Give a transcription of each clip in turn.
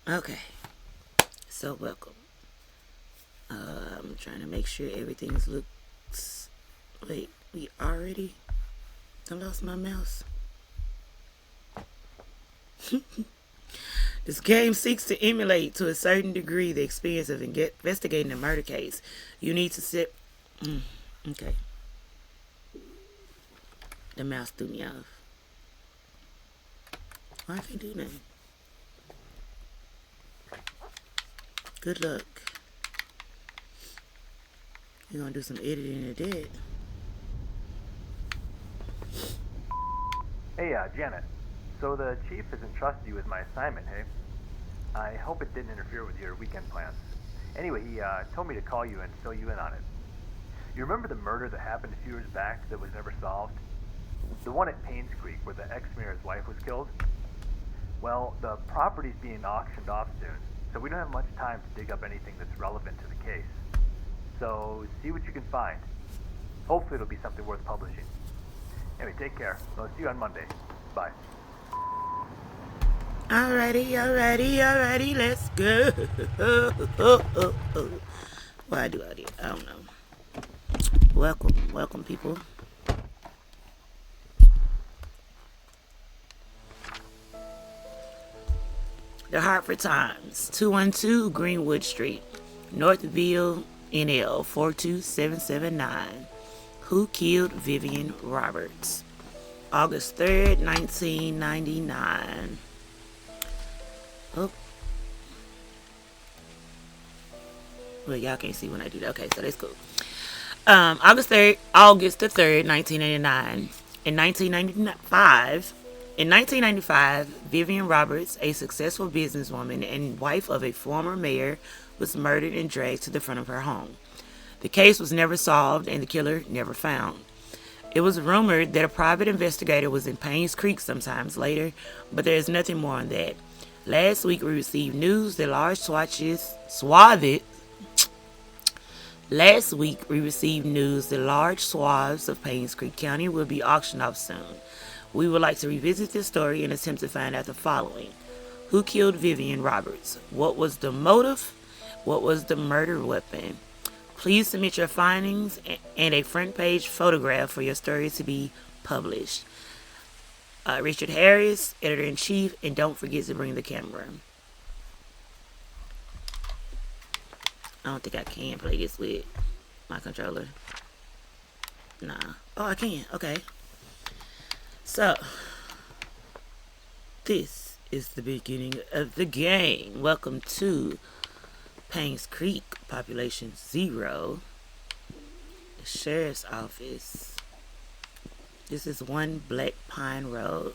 Okay, so welcome. I'm trying to make sure everything's looks. Wait, we already? I lost my mouse. This game seeks to emulate to a certain degree the experience of investigating a murder case. You need to sit. Okay. The mouse threw me off. Why I can't do nothing? Good luck. We're gonna do some editing today. Hey, Janet. So the chief has entrusted you with my assignment, hey? I hope it didn't interfere with your weekend plans. Anyway, he told me to call you and fill you in on it. You remember the murder that happened a few years back that was never solved? The one at Painscreek where the ex-mayor's wife was killed? Well, the property's being auctioned off soon, so we don't have much time to dig up anything that's relevant to the case. So, see what you can find. Hopefully it'll be something worth publishing. Anyway, take care. I'll see you on Monday. Bye. Alrighty, let's go. Why do I do? I don't know. Welcome, people. The Hartford Times, 212 Greenwood Street, Northville, NL 42779. Who killed Vivian Roberts? August 3rd, 1999. Oh. Well, y'all can't see when I do that. Okay, so that's cool. August the 3rd, 1989. In 1995, Vivian Roberts, a successful businesswoman and wife of a former mayor, was murdered and dragged to the front of her home. The case was never solved and the killer never found. It was rumored that a private investigator was in Painscreek sometimes later, but there is nothing more on that. Last week we received news that large swathes of Painscreek County will be auctioned off soon. We would like to revisit this story and attempt to find out the following. Who killed Vivian Roberts? What was the motive? What was the murder weapon? Please submit your findings and a front page photograph for your story to be published. Richard Harris, Editor-in-Chief, and don't forget to bring the camera. I don't think I can play this with my controller. Nah. Oh, I can. Okay. So, this is the beginning of the game. Welcome to Painscreek, population 0. The sheriff's office. This is 1 Black Pine Road.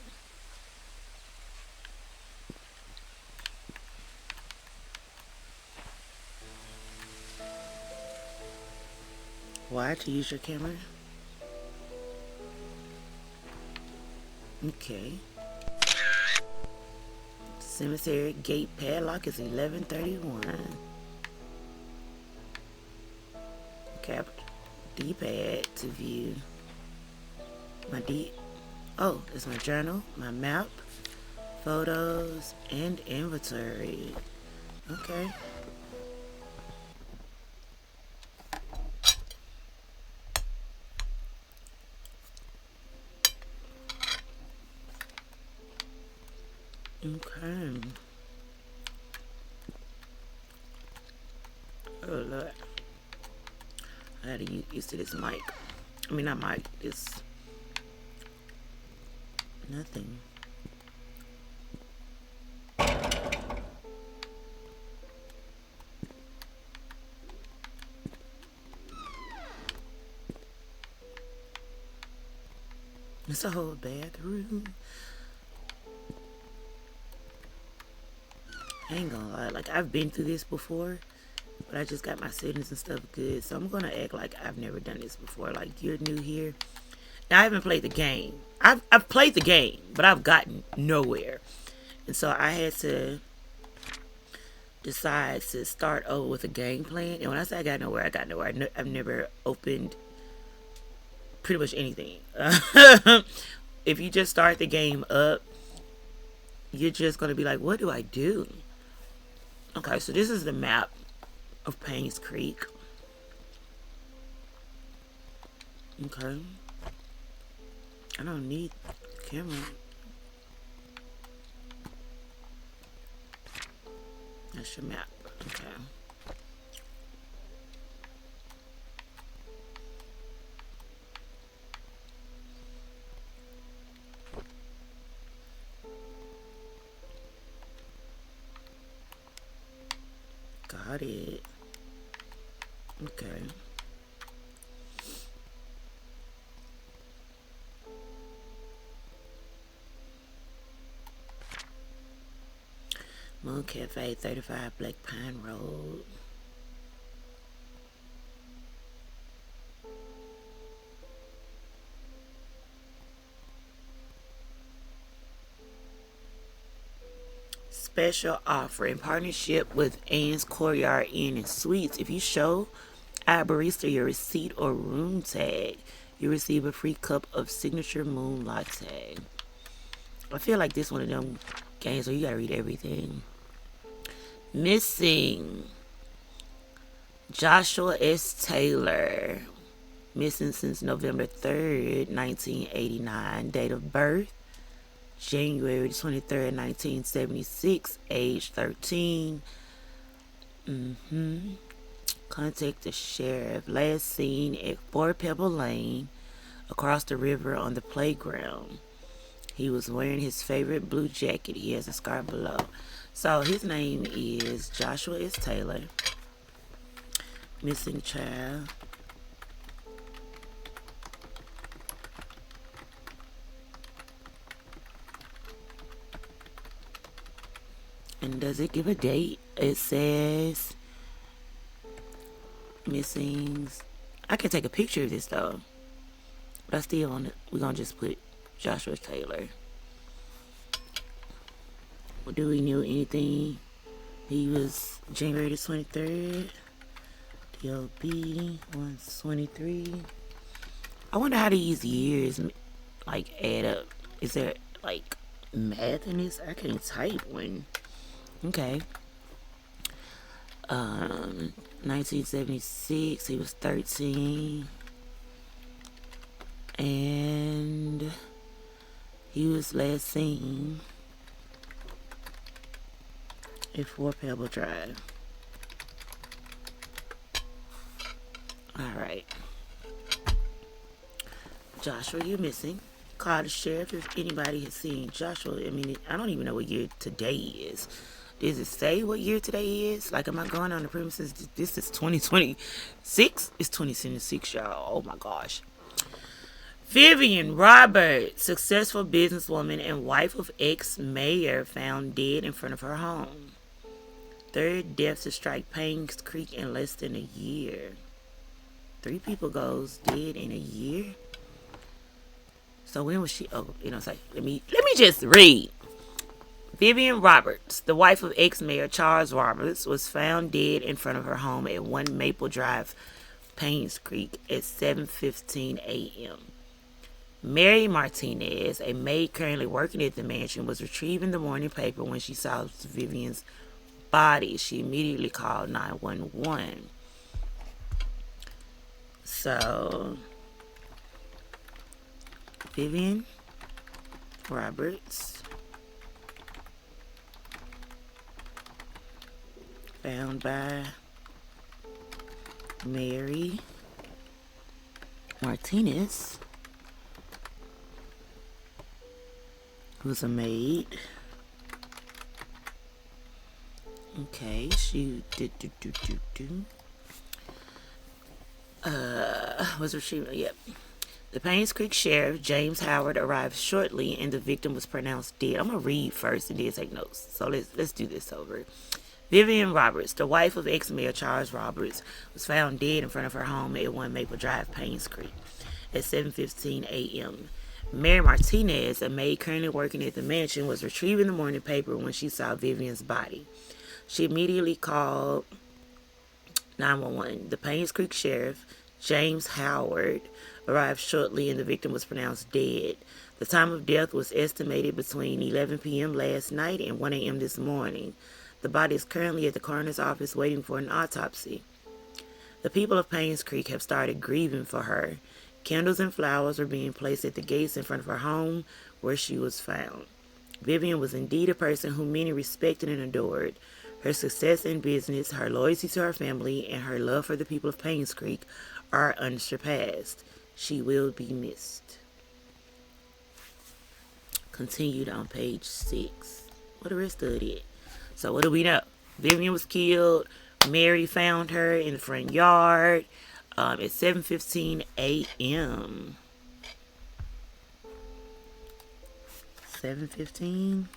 Why to use your camera? Okay. Cemetery gate padlock is 1131. Cap D-pad to view my Oh, it's my journal, my map, photos, and inventory. Okay. Okay. Oh, Lord. I gotta get used to this mic. I mean, not mic. It's nothing. It's a whole bathroom. I ain't gonna lie, like I've been through this before, but I just got my settings and stuff good, so I'm gonna act like I've never done this before. Like you're new here. Now I haven't played the game. I've played the game, but I've gotten nowhere, and so I had to decide to start over with a game plan. And when I say I got nowhere, I got nowhere. I've never opened pretty much anything. If you just start the game up, you're just gonna be like, what do I do? Okay, so this is the map of Painscreek. Okay. I don't need camera. That's your map. Okay. Got it. Okay. Moon Cafe, 35 Black Pine Road. Special offer in partnership with Ann's Courtyard Inn and Suites. If you show our barista your receipt or room tag, you receive a free cup of signature moon latte. I feel like this one of them games where you gotta read everything. Missing Joshua S. Taylor. Missing since November 3rd, 1989. Date of birth January 23rd, 1976. Age 13. Contact the sheriff. Last seen at 4 Pebble Lane, across the river on the playground. He was wearing his favorite blue jacket. He has a scarf below. So his name is Joshua S. Taylor. Missing child. And does it give a date? It says missing. I can take a picture of this though, but I still want it. We're gonna just put Joshua Taylor. Well, do we know anything? He was January the 23rd. DLB 123. I wonder how these years like add up. Is there like math in this? I can't type one. Okay. 1976, he was 13. And he was last seen at 4 Pebble Drive. Alright. Joshua, you're missing. Call the sheriff if anybody has seen Joshua. I mean, I don't even know what year today is. Does it say what year today is? Like, am I going on the premises? This is 2026? It's 2026, y'all. Oh my gosh. Vivian Roberts, successful businesswoman and wife of ex-mayor, found dead in front of her home. Third death to strike Painscreek in less than a year. 3 people goes dead in a year. So when was she? Oh, you know, it's like let me just read. Vivian Roberts, the wife of ex-mayor Charles Roberts, was found dead in front of her home at 1 Maple Drive, Painscreek, at 7:15 a.m. Mary Martinez, a maid currently working at the mansion, was retrieving the morning paper when she saw Vivian's body. She immediately called 911. So, Vivian Roberts, found by Mary Martinez, who's a maid. Okay, she was retrieved. Yep. The Painscreek Sheriff, James Howard, arrived shortly and the victim was pronounced dead. I'm going to read first and then take notes. So let's do this over. Vivian Roberts, the wife of ex-mayor Charles Roberts, was found dead in front of her home at 1 Maple Drive, Painscreek, at 7:15 a.m. Mary Martinez, a maid currently working at the mansion, was retrieving the morning paper when she saw Vivian's body. She immediately called 911. The Painscreek Sheriff, James Howard, arrived shortly and the victim was pronounced dead. The time of death was estimated between 11 p.m. last night and 1 a.m. this morning. The body is currently at the coroner's office waiting for an autopsy. The people of Painscreek have started grieving for her. Candles and flowers are being placed at the gates in front of her home where she was found. Vivian was indeed a person whom many respected and adored. Her success in business, her loyalty to her family, and her love for the people of Painscreek are unsurpassed. She will be missed. Continued on page 6. What the rest of it? So what do we know? Vivian was killed. Mary found her in the front yard at 7:15 a.m. 7:15.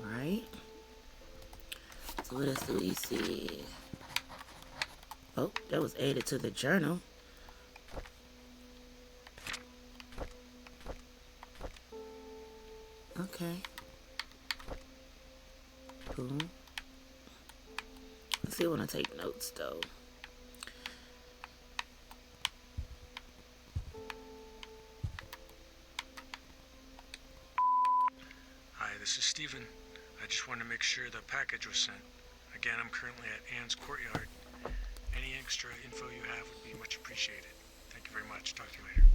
Alright. So what else do we see? Oh, that was added to the journal. Okay. Cool. Let's see when I take notes though. Hi, this is Steven. I just wanted to make sure the package was sent. Again, I'm currently at Anne's courtyard. Any extra info you have would be much appreciated. Thank you very much. Talk to you later.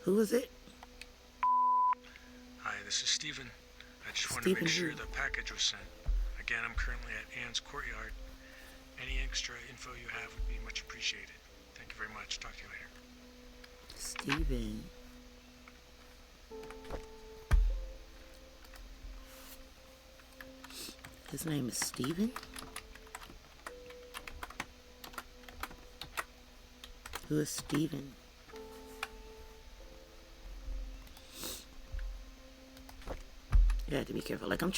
Who is it? Hi, this is Steven. I just wanted to make sure the package was sent. Again, I'm currently at Anne's courtyard. Any extra info you have would be much appreciated. Thank you very much. Talk to you later. Steven. His name is Steven? Who is Steven? You have to be careful. Like, I'm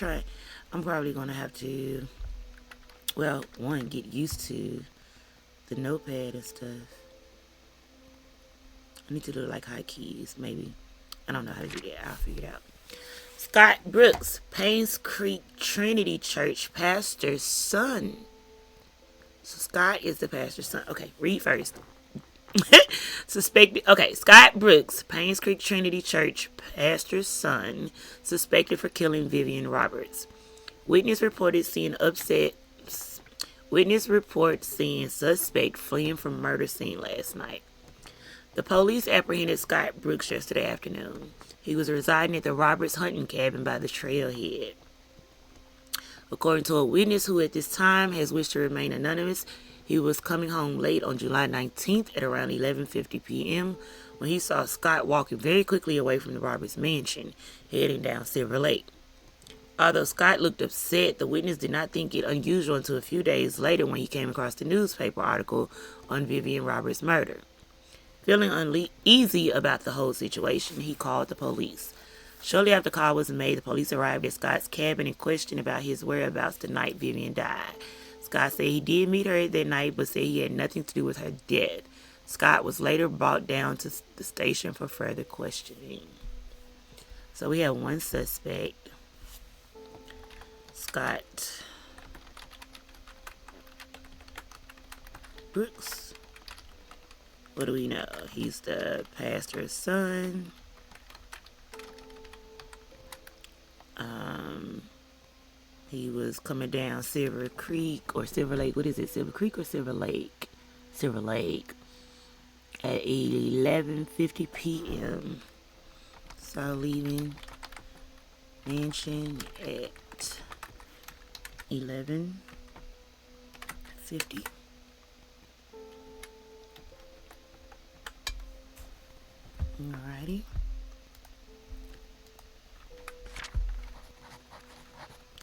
probably going to have to, well, one, get used to the notepad and stuff. I need to do like high keys, maybe. I don't know how to do that. I'll figure it out. Scott Brooks, Painscreek Trinity Church pastor's son. So Scott is the pastor's son. Okay, read first. Suspected. Okay, Scott Brooks, Painscreek Trinity Church pastor's son, suspected for killing Vivian Roberts. Witness reports seeing suspect fleeing from murder scene last night. The police apprehended Scott Brooks yesterday afternoon. He was residing at the Roberts hunting cabin by the trailhead. According to a witness who at this time has wished to remain anonymous, he was coming home late on July 19th at around 11:50 p.m. when he saw Scott walking very quickly away from the Roberts mansion, heading down Silver Lake. Although Scott looked upset, the witness did not think it unusual until a few days later when he came across the newspaper article on Vivian Roberts' murder. Feeling uneasy about the whole situation, he called the police. Shortly after the call was made, the police arrived at Scott's cabin and questioned about his whereabouts the night Vivian died. Scott said he did meet her that night, but said he had nothing to do with her death. Scott was later brought down to the station for further questioning. So we have one suspect, Scott Brooks. What do we know? He's the pastor's son. He was coming down Silver Creek or Silver Lake. What is it? Silver Creek or Silver Lake? Silver Lake. At 11:50 p.m. So leaving mansion at 11:50. Alrighty.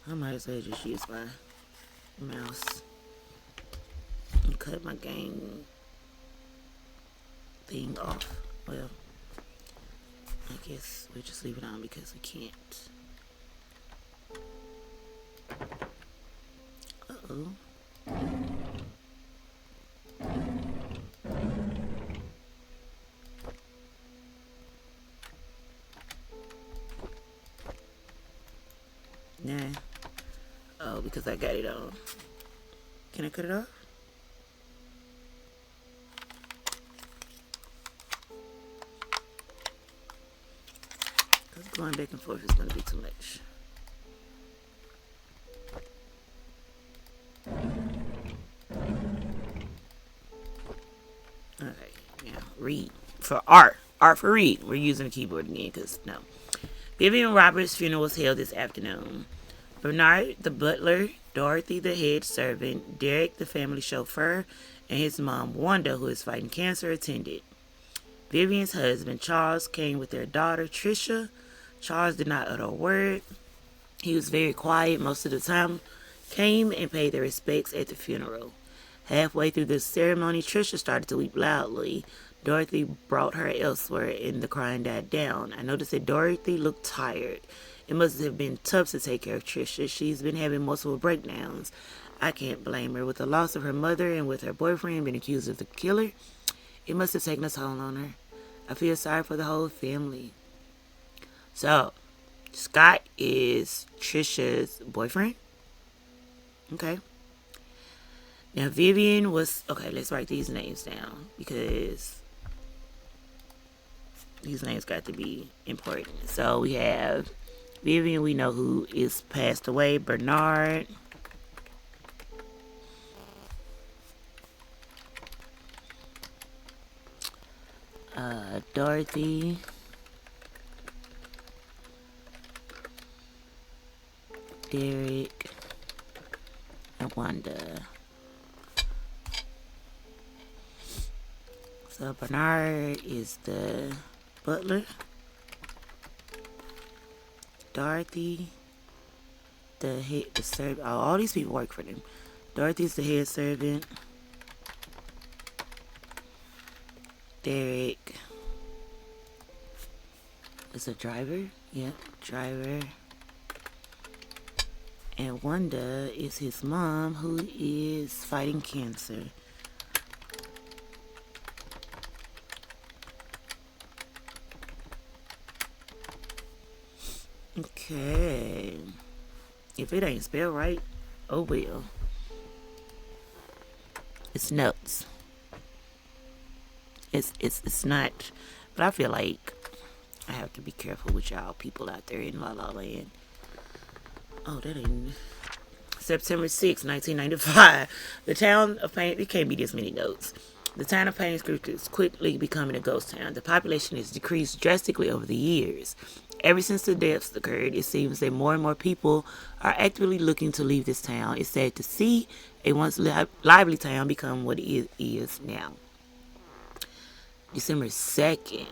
I might as well just use my mouse and cut my game thing off. Well, I guess we'll just leave it on because we can't. Uh-oh. Nah. Oh, because I got it on. Can I cut it off? going back and forth is going to be too much. Okay, now read. For art. Art for read. We're using the keyboard again because no. Vivian Roberts' funeral was held this afternoon. Bernard, the butler, Dorothy, the head servant, Derek, the family chauffeur, and his mom, Wanda, who is fighting cancer, attended. Vivian's husband, Charles, came with their daughter, Tricia. Charles did not utter a word. He was very quiet most of the time, came and paid their respects at the funeral. Halfway through the ceremony, Tricia started to weep loudly. Dorothy brought her elsewhere and the crying died down. I noticed that Dorothy looked tired. It must have been tough to take care of Tricia. She's been having multiple breakdowns. I can't blame her. With the loss of her mother and with her boyfriend being accused of the killer, it must have taken a toll on her. I feel sorry for the whole family. So, Scott is Tricia's boyfriend. Okay. Now, Vivian was... Okay, let's write these names down because these names got to be important. So, we have Vivian, we know who is passed away. Bernard. Dorothy. Derek. And Wanda. So Bernard is the butler. Dorothy, the servant. Oh, all these people work for them. Dorothy's the head servant. Derek is a driver. Yep, driver. And Wanda is his mom, who is fighting cancer. Okay. If it ain't spelled right, oh well. It's notes. It's not, but I feel like I have to be careful with y'all people out there in La La Land. Oh, that ain't... September 6, 1995. The town of Painscreek... It can't be this many notes. The town of Painscreek is quickly becoming a ghost town. The population has decreased drastically over the years. Ever since the deaths occurred, it seems that more and more people are actively looking to leave this town. It's sad to see a once lively town become what it is now. December 2nd.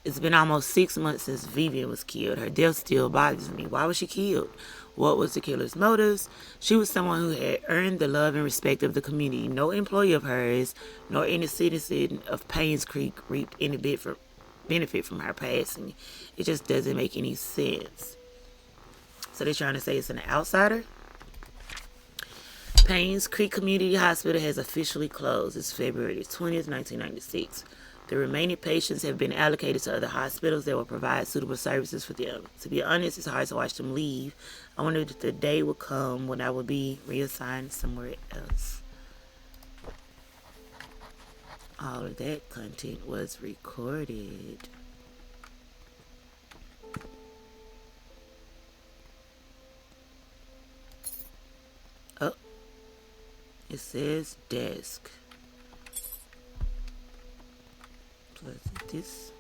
It's been almost 6 months since Vivian was killed. Her death still bothers me. Why was she killed? What was the killer's motives? She was someone who had earned the love and respect of the community. No employee of hers, nor any citizen of Painscreek reaped any benefit from her passing. It just doesn't make any sense. So they're trying to say it's an outsider? Painscreek Community Hospital has officially closed. It's February 20th, 1996. The remaining patients have been allocated to other hospitals that will provide suitable services for them. To be honest, it's hard to watch them leave. I wonder if the day will come when I will be reassigned somewhere else. All of that content was recorded. Oh, it says desk. Plus this.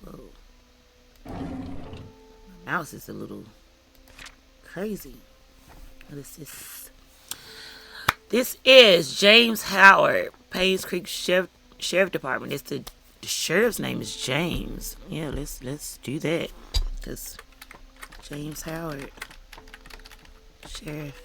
Whoa. My mouse is a little crazy. What is this? This is James Howard, Painscreek Sheriff Department. It's the sheriff's name is James. Yeah, let's do that. Cause James Howard, sheriff.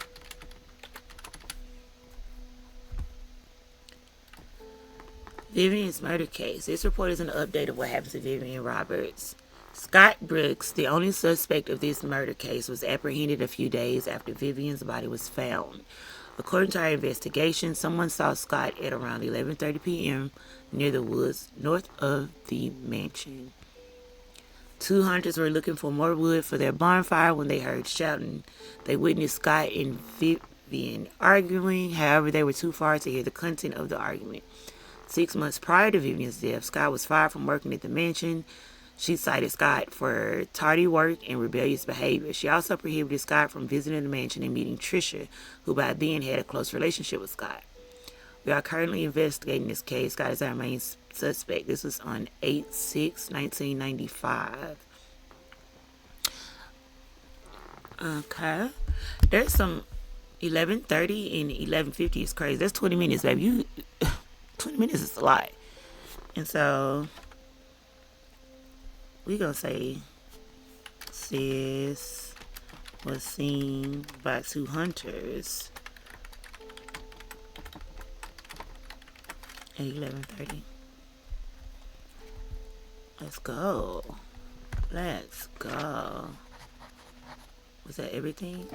Vivian's murder case. This report is an update of what happened to Vivian Roberts. Scott Brooks, the only suspect of this murder case, was apprehended a few days after Vivian's body was found. According to our investigation, someone saw Scott at around 11:30 p.m. near the woods north of the mansion. 2 hunters were looking for more wood for their bonfire when they heard shouting. They witnessed Scott and Vivian arguing. However, they were too far to hear the content of the argument. 6 months prior to Vivian's death, Scott was fired from working at the mansion. She cited Scott for tardy work and rebellious behavior. She also prohibited Scott from visiting the mansion and meeting Trisha, who by then had a close relationship with Scott. We are currently investigating this case. Scott is our main suspect. This was on 8/6/1995. Okay. There's some 11:30 and 11:50 is crazy. That's 20 minutes, baby. 20 minutes is a lot. And so we gonna say sis was seen by 2 hunters at 11:30. Let's go. Let's go. Was that everything?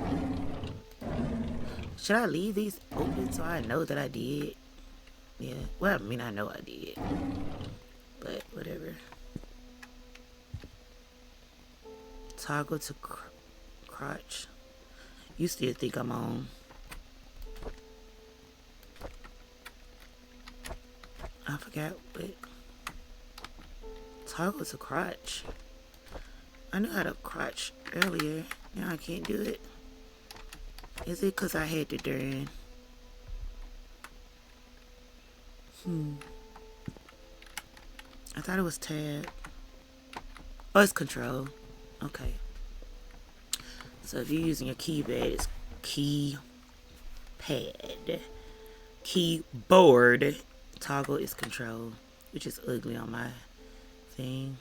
Should I leave these open so I know that I did? Yeah. Well, I mean, I know I did. But whatever. Toggle to crotch. You still think I'm on? I forgot what. Toggle to crotch. I knew how to crotch earlier. Now I can't do it. Is it because I had to during? I thought it was tab. Oh, it's control. Okay. So if you're using your keypad, it's keypad. Keyboard. Toggle is control, which is ugly on my thing.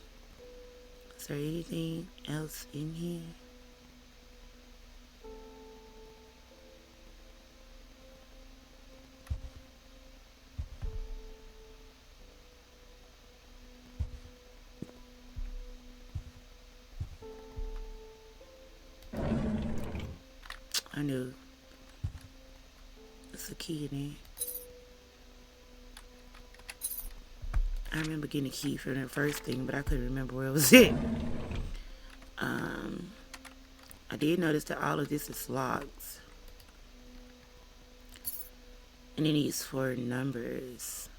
Is there anything else in here? I knew. There's a key in there. I remember getting a key for that first thing, but I couldn't remember where it was at. I did notice that all of this is logs. And it needs 4 numbers.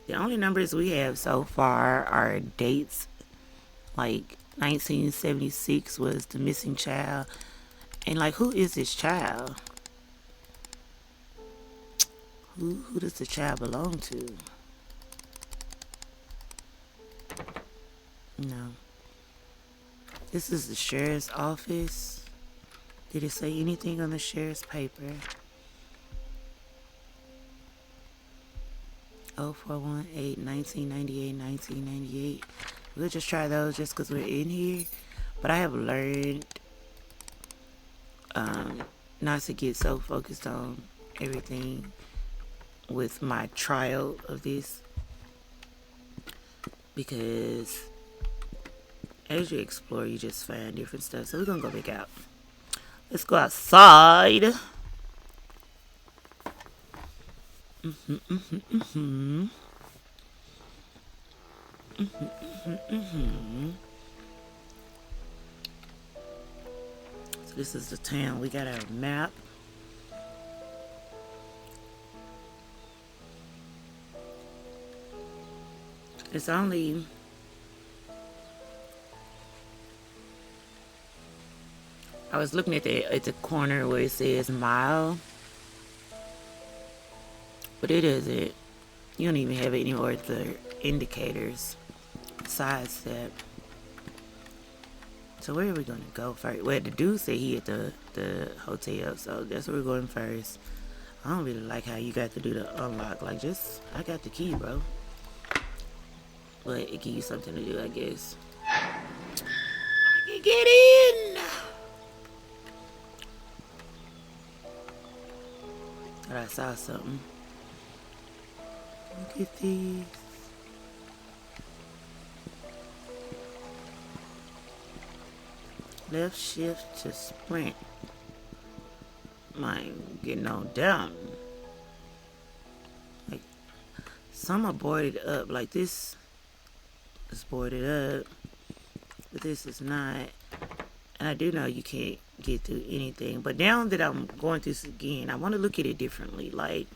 The only numbers we have so far are dates. Like 1976 was the missing child. And like, who is this child? Who does the child belong to? No. This is the sheriff's office. Did it say anything on the sheriff's paper? 0418 1998 1998. We'll just try those just because we're in here. But I have learned not to get so focused on everything with my trial of this, because as you explore, you just find different stuff. So we're gonna go back out. Let's go outside. So this is the town. We got our map. It's only I was looking at the corner where it says mile, but it isn't. You don't even have any other indicators besides that. So where are we gonna go first? Well, the dude said he at the hotel, so that's where we're going first. I don't really like how you got to do the unlock. Like, just I got the key, bro. But it gives you something to do, I guess. I can get in. But I saw something. Look at these. Left shift to sprint. Mine getting on down. Like, some are boarded up. Like this is boarded up, but this is not. And I do know you can't get through anything. But now that I'm going through this again, I want to look at it differently. Like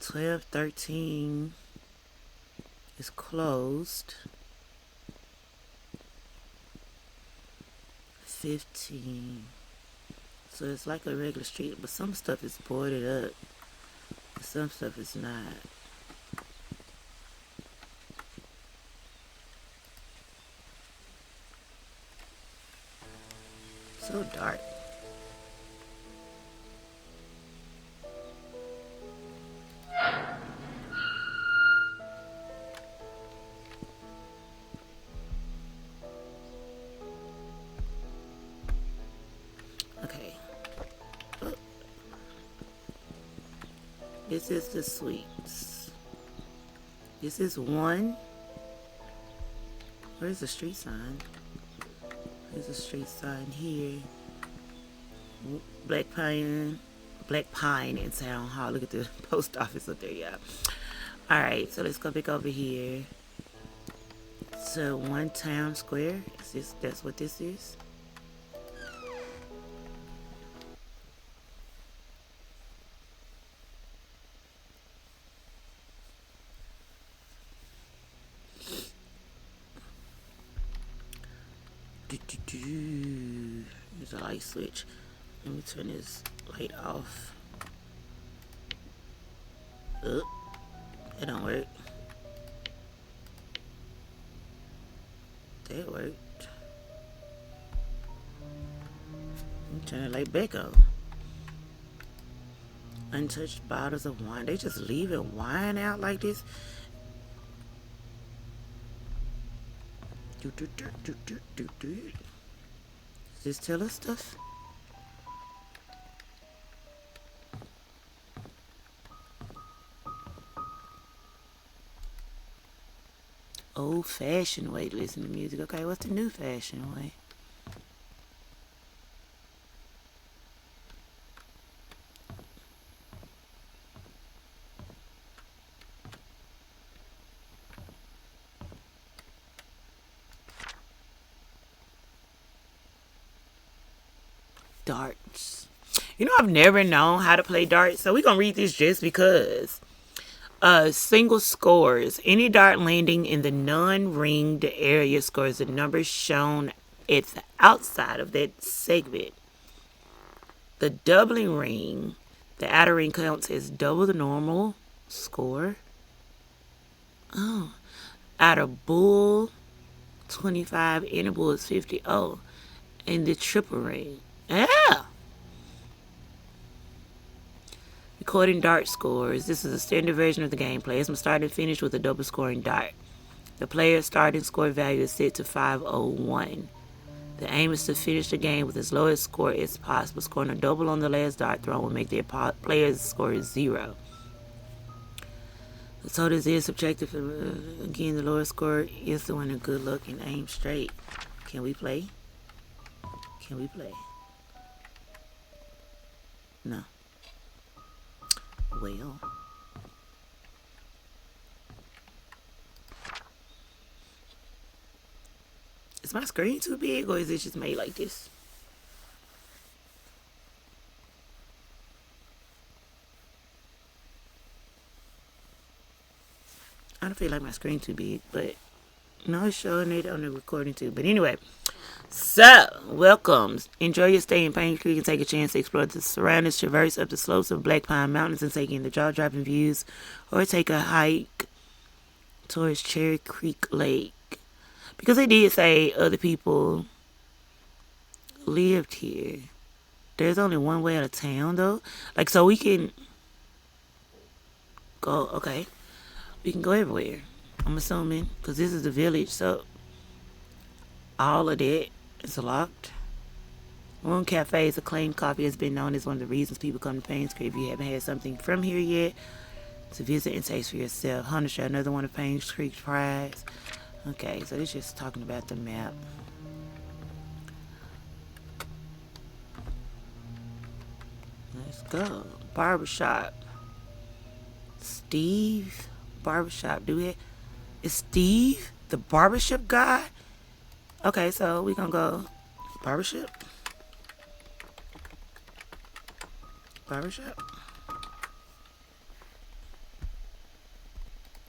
12, 13 is closed. 15. So it's like a regular street, but some stuff is boarded up. Some stuff is not. So dark. Okay. Oh. This is the suites. This is one. Where's the street sign? There's a street sign here. Black Pine in Town Hall. Look at the post office up there, yeah. Alright, so let's go back over here to One Town Square. That's what this is? There's a light switch. Let me turn this light off. That don't work. That worked. Let me turn the light back on. Untouched bottles of wine. They just leaving wine out like this. Does this tell us stuff? Old fashioned way to listen to music. Okay, what's the new fashioned way? Darts. You know, I've never known how to play darts, so we're gonna read this just because. Single scores. Any dart landing in the non-ringed area scores the numbers shown at the outside of that segment. The doubling ring, the outer ring counts as double the normal score. Oh. Outer bull, 25. Inner bull is 50. Oh. And the triple ring. Yeah. Recording dart scores. This is a standard version of the game. Players must start and finish with a double scoring dart. The player's starting score value is set to 501. The aim is to finish the game with as low a score as possible. Scoring a double on the last dart thrown will make the player's score 0. The total is subtracted from, again, the lower score is the winner. Good luck and aim straight. Can we play? Can we play? No. Well. Is my screen too big or is it just made like this? I don't feel like my screen too big, but no, it's showing it on the recording too. But anyway, so welcome. Enjoy your stay in Painscreek and take a chance to explore the surroundings, traverse up the slopes of Black Pine Mountains and take in the jaw-dropping views, or take a hike towards Cherry Creek Lake. Because they did say other people lived here. There's only one way out of town though. Like, so we can go, okay. We can go everywhere, I'm assuming, because this is the village, so all of that is locked. One Cafe's acclaimed coffee has been known as one of the reasons people come to Painscreek. If you haven't had something from here yet, to visit and taste for yourself. Hunter Show, another one of Painscreek's prides. Okay, so it's just talking about the map. Let's go. Barbershop. Steve Barbershop. Is Steve the barbershop guy? Okay, so we gonna go barbershop. Barbershop.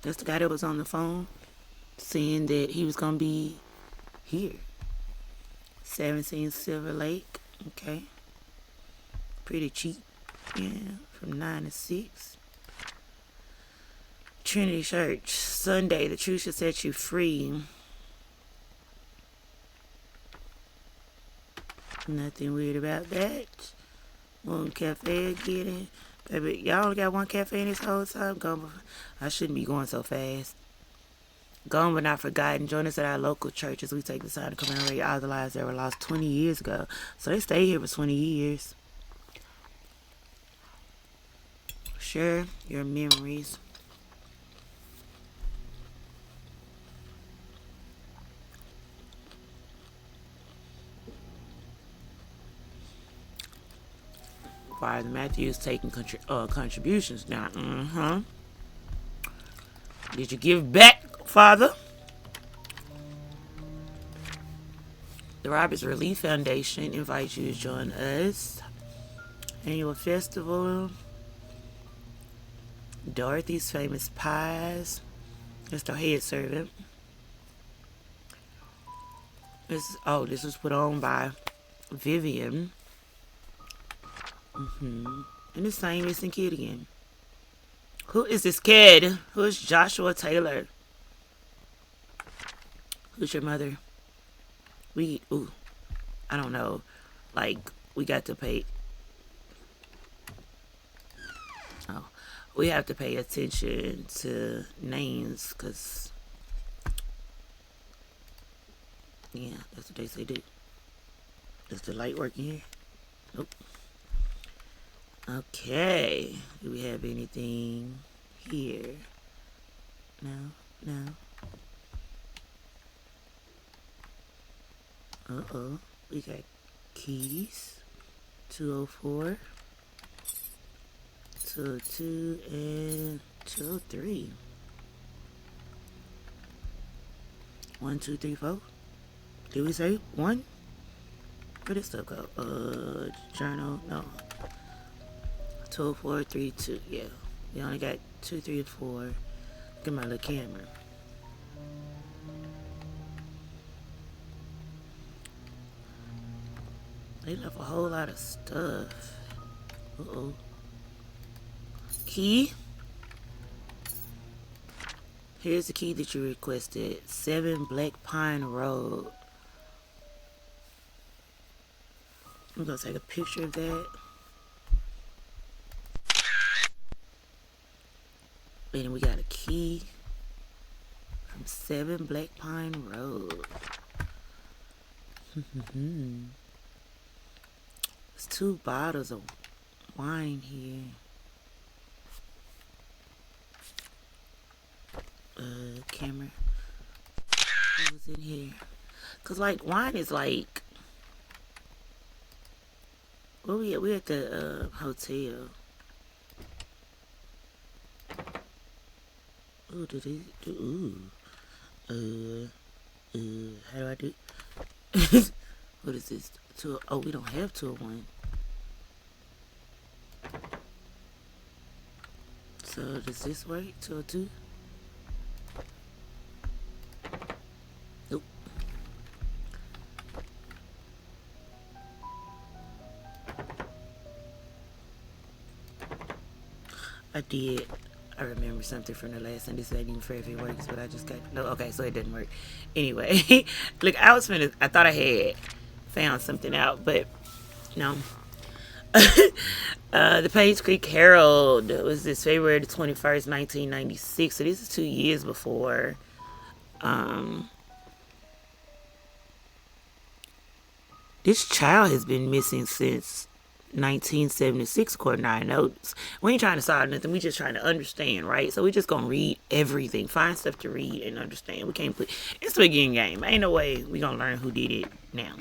That's the guy that was on the phone saying that he was gonna be here. 17 Silver Lake. Okay. Pretty cheap. Yeah. From 9 to 6. Trinity Church. Sunday. The truth shall set you free. Nothing weird about that. One cafe again. Baby, y'all only got one cafe in this whole time? I shouldn't be going so fast. Gone but not forgotten. Join us at our local churches. We take the time to commemorate all the lives that were lost 20 years ago. So they stay here for 20 years. Share your memories. Father Matthews taking contributions now. Did you give back, Father? The Roberts Relief Foundation invites you to join us. Annual festival. Dorothy's Famous Pies. That's the head servant. This was put on by Vivian. And the same missing kid again. Who is this kid? Who is Joshua Taylor? Who's your mother? I don't know. Like, we got to pay. Oh, we have to pay attention to names, because, yeah, that's what they say do. Is the light working here? Nope. Okay. Do we have anything here? No. Uh-oh. We got keys. 204. 202 and 203. 1, 2, 3, 4. Did we say 1? Where did stuff go? Journal. No. 204, 3, 2. Yeah. We only got 2, 3, and 4. Look at my little camera. They left a whole lot of stuff. Uh-oh. Key. Here's the key that you requested. 7 Black Pine Road. I'm gonna take a picture of that. And then we got a key from 7 Black Pine Road. There's 2 bottles of wine here. Camera. What was in here? Cause like wine is like. Where we at? We at the hotel. Ooh, did he do? How do I do? What is this? We don't have 201. So does this work? 202? Nope. I remember something from the last time. This ain't even fair if it works, but I just got no. Okay, so it didn't work. Anyway, look, I thought I had found something out, but no. The Painscreek Herald was this February 21st, 1996. So this is 2 years before. This child has been missing since 1976, according to our notes. We ain't trying to solve nothing. We just trying to understand, right? So we just gonna read everything, find stuff to read and understand. We can't put it's a beginning game. Ain't no way we gonna learn who did it now.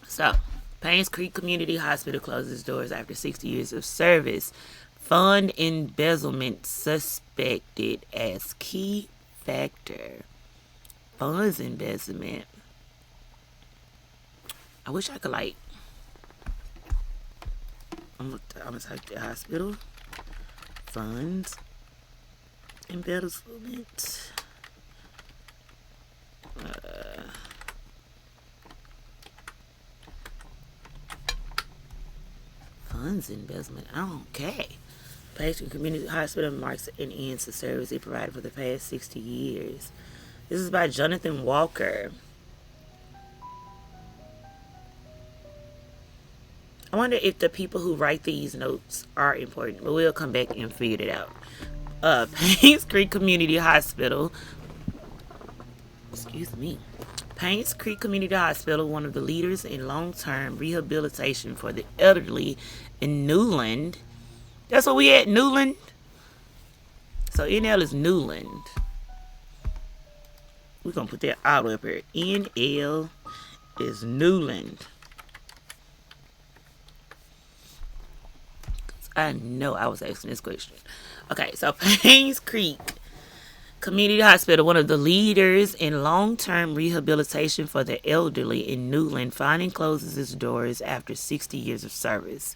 So, Painscreek Community Hospital closes doors after 60 years of service. Fund embezzlement suspected as key factor. Funds embezzlement. I wish I could like. I'm gonna type the hospital. Funds embezzlement. Funds embezzlement. Okay. Painscreek Community Hospital marks an end to service it provided for the past 60 years. This is by Jonathan Walker. I wonder if the people who write these notes are important, but we'll come back and figure it out. Painscreek Community Hospital. Excuse me. Painscreek Community Hospital, one of the leaders in long-term rehabilitation for the elderly in Newland. That's what we at, Newland. So NL is Newland. We're going to put that all the way up here. NL is Newland. I know I was asking this question. Okay, so Painscreek Community Hospital, one of the leaders in long-term rehabilitation for the elderly in Newland, finally closes its doors after 60 years of service.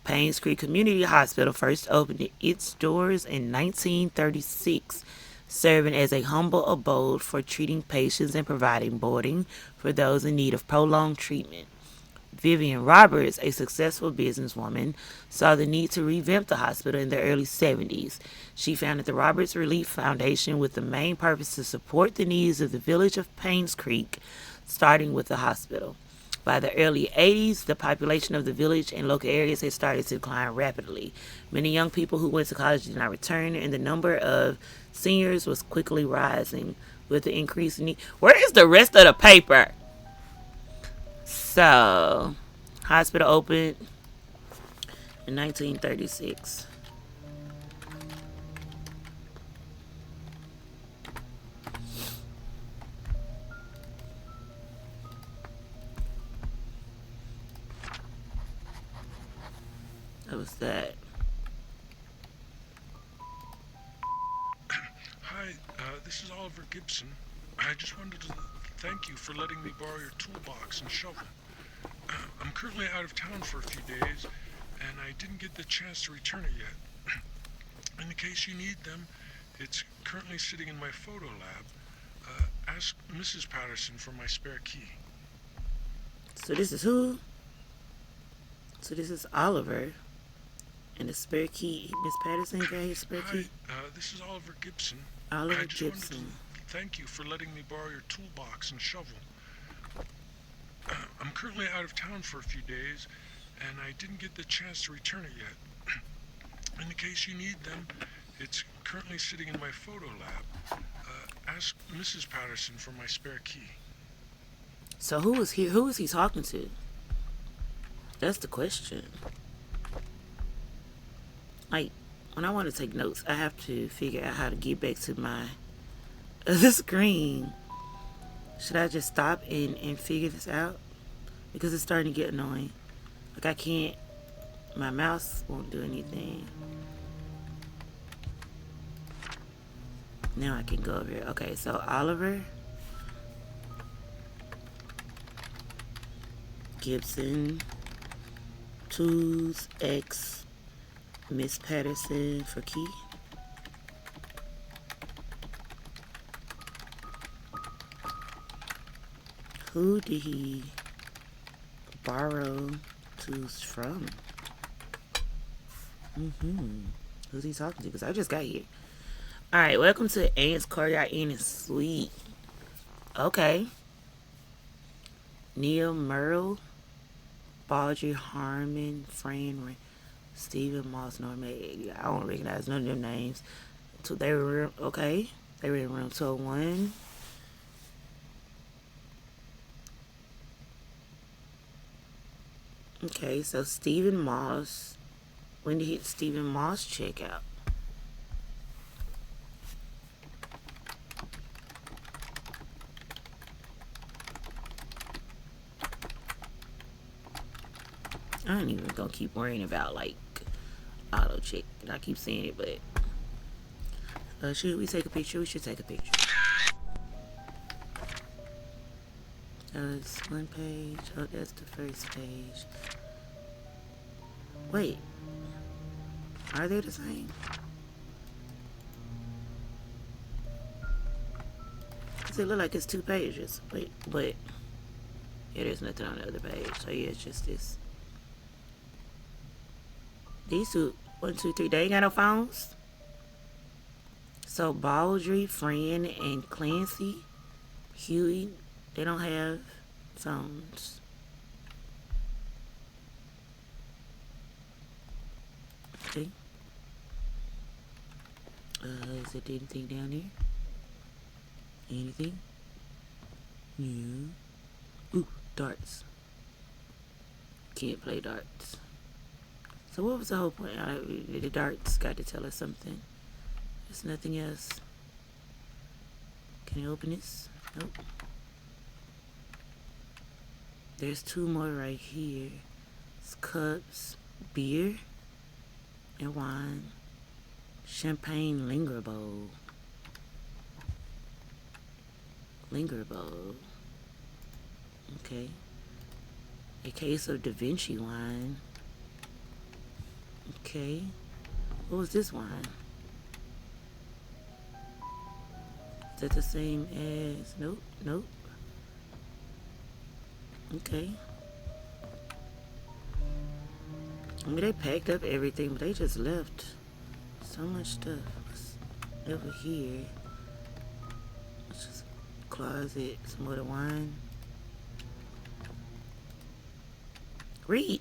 Painscreek Community Hospital first opened its doors in 1936, serving as a humble abode for treating patients and providing boarding for those in need of prolonged treatment. Vivian Roberts, a successful businesswoman, saw the need to revamp the hospital in the early 70s. She founded the Roberts Relief Foundation with the main purpose to support the needs of the village of Painscreek, starting with the hospital. By the early 80s, the population of the village and local areas had started to decline rapidly. Many young people who went to college did not return, and the number of seniors was quickly rising with the increased need. Where is the rest of the paper? So, hospital opened in 1936. That was that. Hi, this is Oliver Gibson. I just wanted to thank you for letting me borrow your toolbox and shovel. I'm currently out of town for a few days, and I didn't get the chance to return it yet. In the case you need them, it's currently sitting in my photo lab. Ask Mrs. Patterson for my spare key. So this is who? So this is Oliver. And the spare key, Miss Patterson got his spare key? Hi, this is Oliver Gibson. Oliver I just Gibson. wanted to thank you for letting me borrow your toolbox and shovel. I'm currently out of town for a few days, and I didn't get the chance to return it yet. In the case you need them, it's currently sitting in my photo lab. Ask Mrs. Patterson for my spare key. So who is he? Who is he talking to? That's the question. Like, when I want to take notes, I have to figure out how to get back to my other screen. Should I just stop and figure this out? Because it's starting to get annoying. Like, I can't, my mouse won't do anything. Now I can go over here. Okay, so Oliver Gibson, Tools X, Miss Patterson for key. Who did he borrow tools from? Who's he talking to? Because I just got here. Alright, welcome to Ann's Courtyard Inn and Suite. Okay. Neil Merle, Baudry Harmon, Fran, Stephen Moss, Norman. I don't recognize none of them names. So they were, okay. They were in room 201. Okay, so Stephen Moss. When did Stephen Moss check out? I ain't even gonna keep worrying about like auto check. I keep saying it, but should we take a picture? We should take a picture. So it's one page. Oh, that's the first page. Wait. Are they the same? Because it look like it's 2 pages. Wait, but yeah, there's nothing on the other page. So yeah, it's just this. These two, 1, 2, 3, they ain't got no phones. So Baldry, Fran, and Clancy, Huey, they don't have phones. Okay. Is there anything down there? Anything? No. Ooh, darts. Can't play darts. So what was the whole point? The darts got to tell us something. There's nothing else. Can you open this? Nope. There's 2 more right here. It's cups, beer, and wine. Champagne linger bowl. Linger bowl. Okay. A case of Da Vinci wine. Okay. What was this wine? Is that the same as... Nope, nope. Okay. I mean, they packed up everything, but they just left so much stuff over here. It's just a closet, some more wine. Read.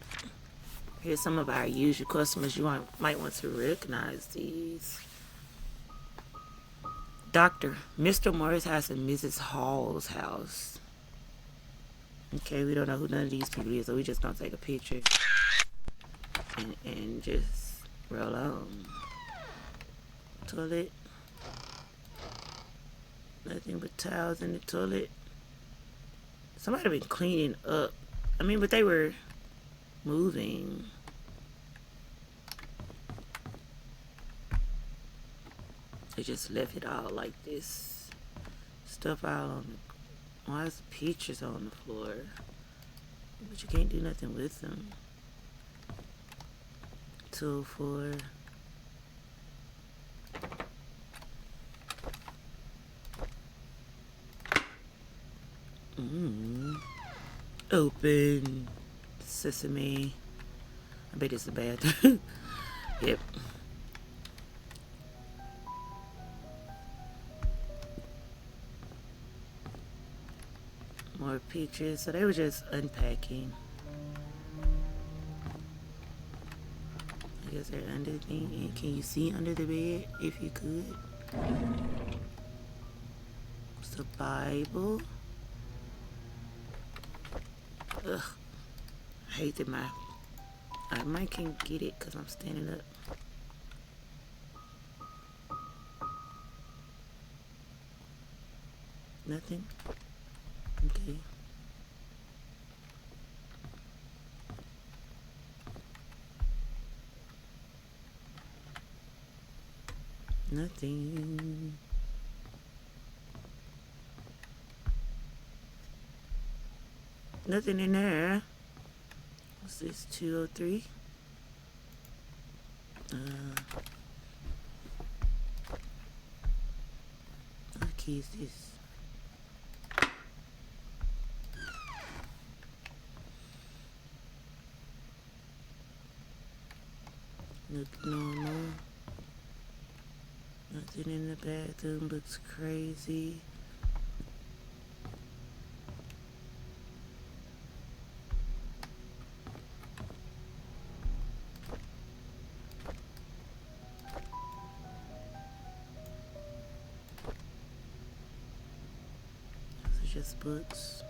Here's some of our usual customers. You might want to recognize these. Dr. Mr. Morris' house and Mrs. Hall's house. Okay, we don't know who none of these people is, so we just gonna take a picture and just roll on. Toilet. Nothing but towels in the toilet. Somebody been cleaning up. I mean, but they were moving. They just left it all like this. Stuff out on the... Why is pictures on the floor? But you can't do nothing with them. 204. Open. Sesame. I bet it's a bathroom. Yep. More pictures. So they were just unpacking. I guess they're under the thing. And can you see under the bed? If you could. It's the Bible. Ugh. I hate that I might can't get it because I'm standing up. Nothing? Okay. Nothing. Nothing in there. What's this? 203? What key is this? Look normal. Nothing in the bathroom looks crazy. Just books.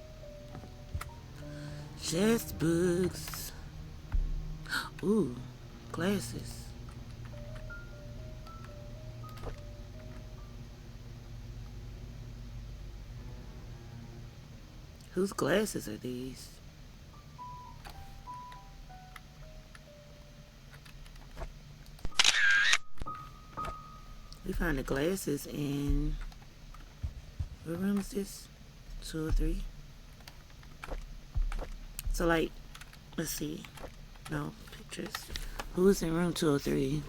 Just books. Ooh, glasses. Whose glasses are these? We found the glasses in... What room is this? 2 or 3? So, like, let's see. No, pictures. Who was in room 203?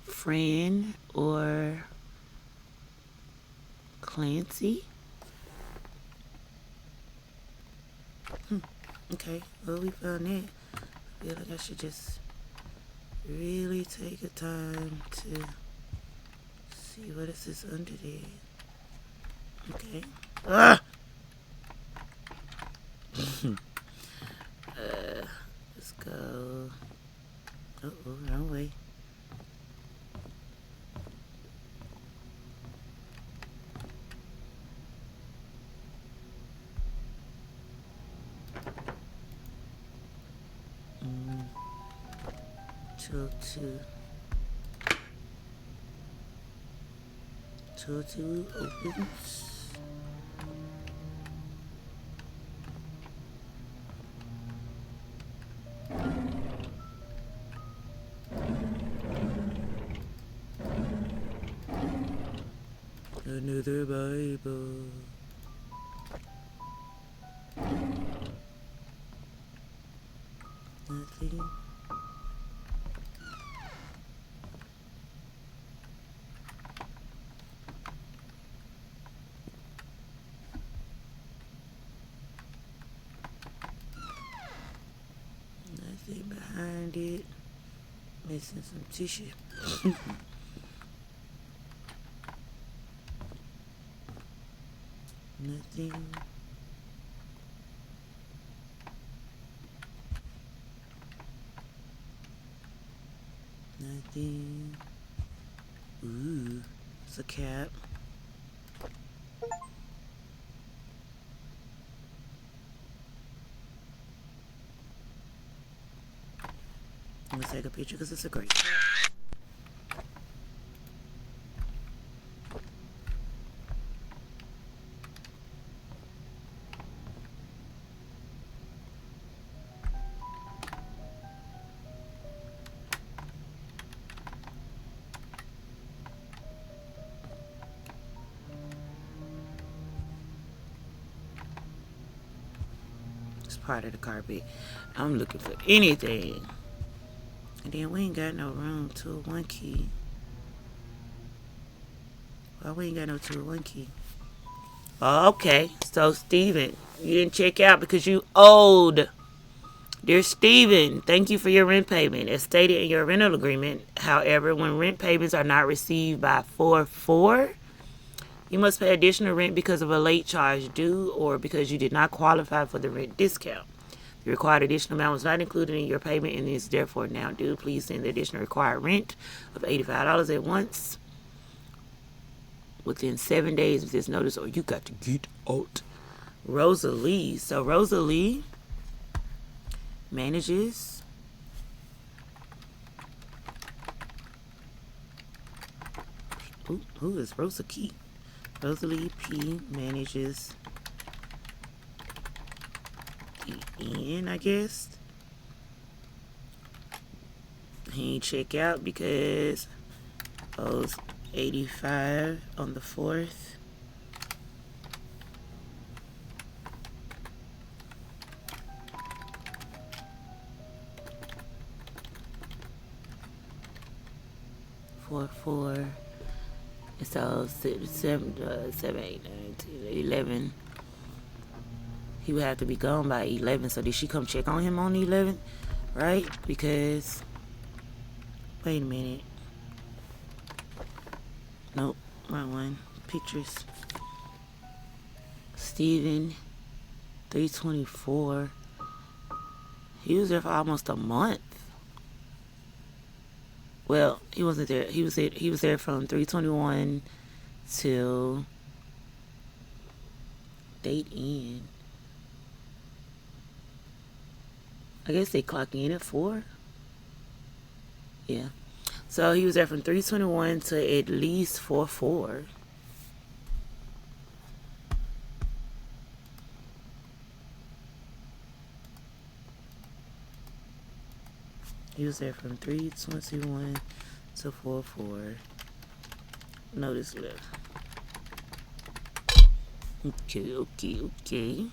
Fran or Clancy? Okay, well, we found that. I feel like I should just really take a time to see what is this under there. Okay. Ah! Let's go. Oh, wrong way. Two opens. Another Bible. Nothing. Nothing behind it. Missing some tissue. Nothing. Nothing. Ooh, it's a cap. I'm gonna take a picture because it's a great cap. Part of the carpet. I'm looking for anything. And then we ain't got no room 201 key. Well, we ain't got no 201 key. Okay, so Steven, you didn't check out because you owed. Dear Steven, thank you for your rent payment. As stated in your rental agreement, however, when rent payments are not received by 4/4, you must pay additional rent because of a late charge due or because you did not qualify for the rent discount. The required additional amount was not included in your payment and is therefore now due. Please send the additional required rent of $85 at once within 7 days of this notice or you got to get out. Rosalie. So Rosalie manages who is Rosa Key? Rosalie P manages EN, I guess. He ain't check out because owes 85 on the 4th. Four. So 7, 8, 9, 10, 11. He would have to be gone by 11. So did she come check on him on the 11th? Right? Because wait a minute. Nope, wrong one. Pictures. Steven, 324. He was there for almost a month. Well, he wasn't there. He was there from 321 till date in. I guess they clock in at 4. Yeah. So he was there from 321 to at least 4/4. He was there from 321 to 4/4. Notice left. Okay.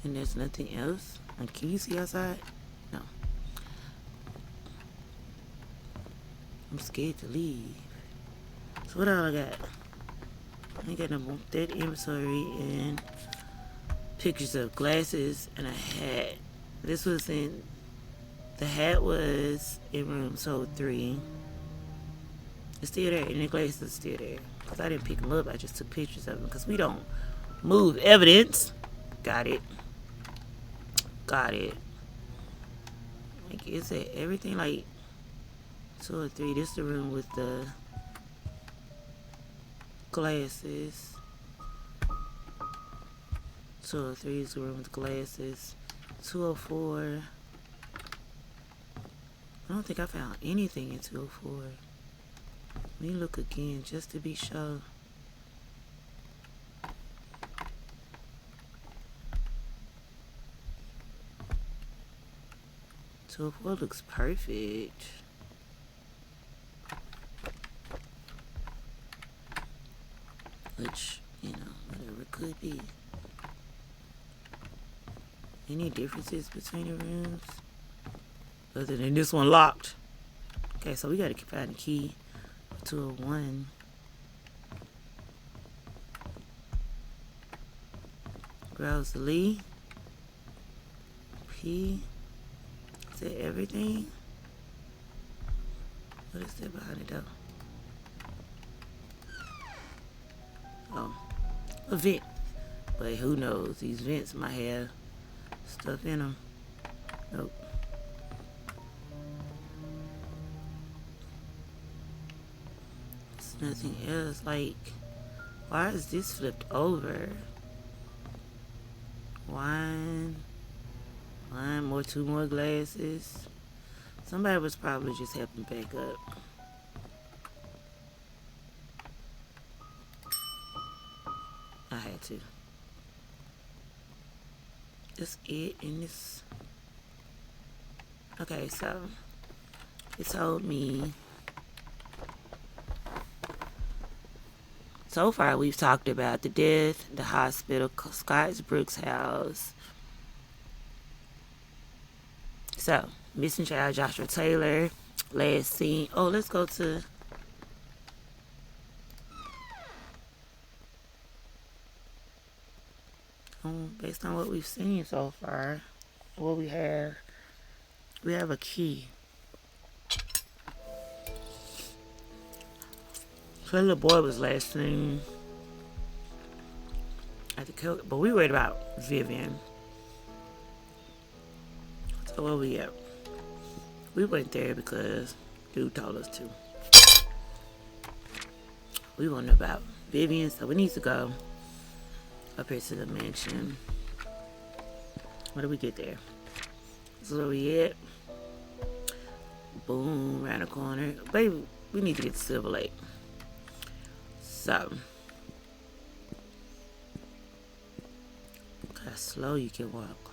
And there's nothing else. Can you see outside? No. I'm scared to leave. So what all I got? I ain't got no more. That inventory and pictures of glasses and a hat. This was in... The hat was in room 3. It's still there, and the glasses are still there. Because I didn't pick them up, I just took pictures of them. Because we don't move evidence. Got it. Like, is it everything? Like, 203. This is the room with the glasses. 203 is the room with the glasses. 204. I don't think I found anything in 204. Let me look again just to be sure. 204 looks perfect. Which, whatever it could be. Any differences between the rooms? Other than this one locked. Okay, so we gotta find the key for 201. Rosalie. P. Is that everything? What is that behind it though? Oh, a vent. But who knows? These vents might have stuff in them. Nope. There's nothing else. Like, why is this flipped over? Wine, two more glasses. Somebody was probably just helping back up. I had to. That's it in this. Okay, so it told me. So far, we've talked about the death, the hospital, Scott Brooks' house. So, missing child Joshua Taylor, last seen. Oh, let's go to. Based on what we've seen so far, what we have a key. So the little boy was last seen at the kill, but we worried about Vivian. So where we at? We went there because dude told us to. We wonder about Vivian, so we need to go up here to the mansion. Where do we get there? This is where we at. Boom, around the corner. Baby, we need to get to Silver Lake. So, look how slow you can walk.